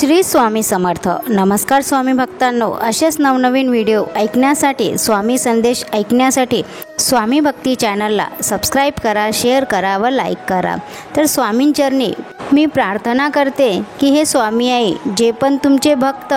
श्री स्वामी समर्थ. नमस्कार स्वामी भक्तांनो, असेच नवनवीन व्हिडिओ ऐकण्यासाठी, स्वामी संदेश ऐकण्यासाठी स्वामी भक्ती चॅनलला सबस्क्राईब करा, शेअर करा व लाईक करा. तर स्वामींचरणी मी प्रार्थना करते की हे स्वामी आई, जे पण तुमचे भक्त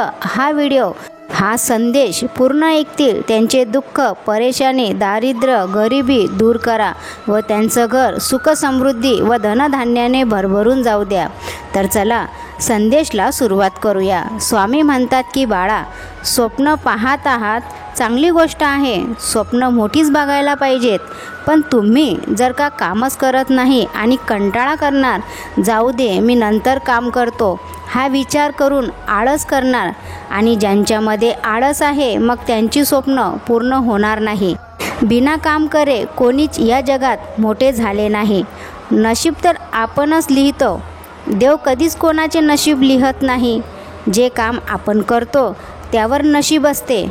हा संदेश पूर्ण ऐकतील, त्यांचे दुःख, परेशानी, दारिद्र्य, गरिबी दूर करा व त्यांचं घर सुख समृद्धी व धनधान्याने भरभरून जाऊ द्या. तर चला संदेशला सुरुवात करूया. स्वामी म्हणतात की बाळा, स्वप्न पाहत आहात, चांगली गोष्ट आहे. स्वप्न मोठीच बघायला पाहिजेत. पण तुम्ही जर का कामच करत नाही आणि कंटाळा करणार, जाऊ दे मी नंतर काम करतो हा विचार करून आळस करणार, आणि ज्यांच्यामध्ये आळस आहे मग त्यांची स्वप्न पूर्ण होणार नाही. बिना काम करे कोणीच या जगात मोठे झाले नाही. नशीब तर आपणच लिहितो, देव कधीच कोणाचे नशीब लिहत नाही. जे काम आपण करतो त्यावर नशीब असते.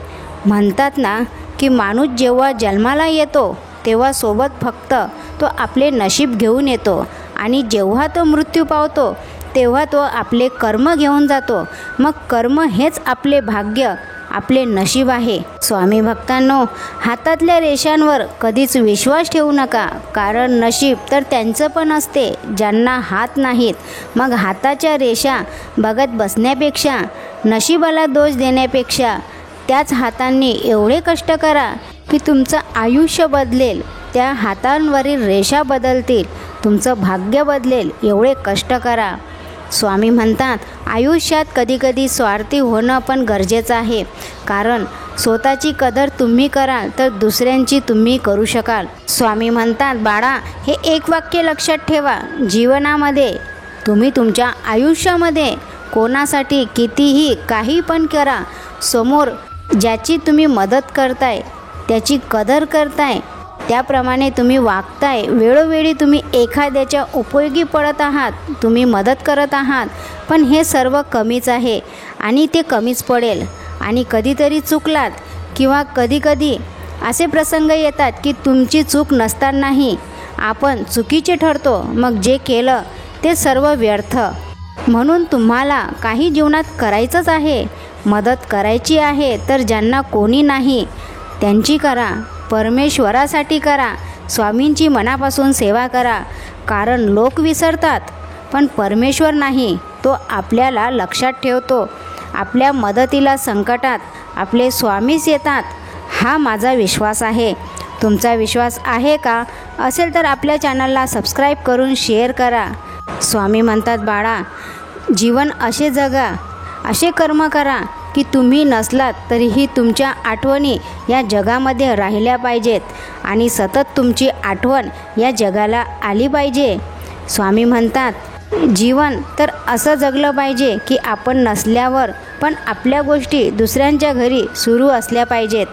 म्हणतात ना की माणूस जेव्हा जन्माला येतो तेव्हा सोबत फक्त तो आपले नशीब घेऊन येतो, आणि जेव्हा तो मृत्यू पावतो तेव्हा तो आपले कर्म घेऊन जातो. मग कर्म हेच आपले भाग्य, आपले नशीब आहे. स्वामी भक्तांनो, हातातल्या रेषांवर कधीच विश्वास ठेवू नका, कारण नशीब तर त्यांचं पण असते ज्यांना हात नाहीत. मग हाताच्या रेषा बघत बसण्यापेक्षा, नशिबाला दोष देण्यापेक्षा त्याच हातांनी एवढे कष्ट करा की तुमचं आयुष्य बदलेल, त्या हातांवरील रेषा बदलतील, तुमचं भाग्य बदलेल. एवढे कष्ट करा. स्वामी म्हणतात आयुष्यात कधीकधी स्वार्थी होणं पण गरजेचं आहे, कारण स्वतःची कदर तुम्ही कराल तर दुसऱ्यांची तुम्ही करू शकाल. स्वामी म्हणतात बाळा, हे एक वाक्य लक्षात ठेवा. जीवनामध्ये तुम्ही तुमच्या आयुष्यामध्ये कोणासाठी कितीही काही पण करा, समोर ज्याची तुम्ही मदत करताय त्याची कदर करताय, त्याप्रमाणे तुम्ही वागताय. वेळोवेळी तुम्ही एखाद्याच्या उपयोगी पडत आहात, तुम्ही मदत करत आहात, पण हे सर्व कमीच आहे आणि ते कमीच पडेल. आणि कधीतरी चुकलात किंवा कधीकधी असे प्रसंग येतात की तुमची चूक नसतानाही आपण चुकीचे ठरतो. मग जे केलं ते सर्व व्यर्थ. म्हणून तुम्हाला काही जीवनात करायचंच आहे, मदत करायची आहे, तर ज्यांना कोणी नाही त्यांची करा, परमेश्वरासाठी करा. स्वामींची मनापासून सेवा करा, कारण लोक विसरतात पण परमेश्वर नाही, तो आपल्याला लक्षात ठेवतो. आपल्या मदतीला संकटात आपले स्वामीच येतात, हा माझा विश्वास आहे. तुमचा विश्वास आहे का? असेल तर आपल्या चॅनलला सबस्क्राईब करून शेअर करा. स्वामी म्हणतात बाळा, जीवन असे जगा, असे कर्म करा की तुम्ही नसलात तरीही तुमच्या आठवणी या जगामध्ये राहिल्या पाहिजेत, आणि सतत तुमची आठवण या जगाला आली पाहिजे. स्वामी म्हणतात जीवन तर असं जगलं पाहिजे की आपण नसल्यावर पण आपल्या गोष्टी दुसऱ्यांच्या घरी सुरू असल्या पाहिजेत.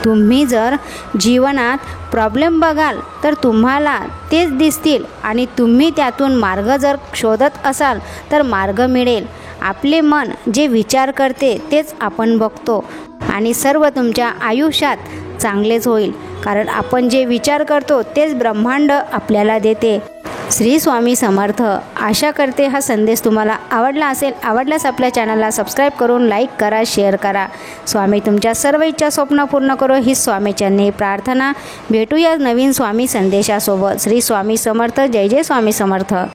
तुम्ही जर जीवनात प्रॉब्लेम बघाल तर तुम्हाला तेच दिसतील, आणि तुम्ही त्यातून मार्ग जर शोधत असाल तर मार्ग मिळेल. आपले मन जे विचार करते तेच आपण बघतो, आणि सर्व तुमच्या आयुष्यात चांगलेच होईल, कारण आपण जे विचार करतो तेच ब्रह्मांड आपल्याला देते. श्री स्वामी समर्थ. आशा करते हा संदेश तुम्हाला आवडला असेल. आवडल्यास आपल्या चॅनलला सबस्क्राईब करून लाईक करा, शेअर करा. स्वामी तुमच्या सर्व इच्छा स्वप्न पूर्ण करो ही स्वामीचरणी प्रार्थना. भेटूया नवीन स्वामी संदेशासोबत. श्री स्वामी समर्थ. जय जय स्वामी समर्थ.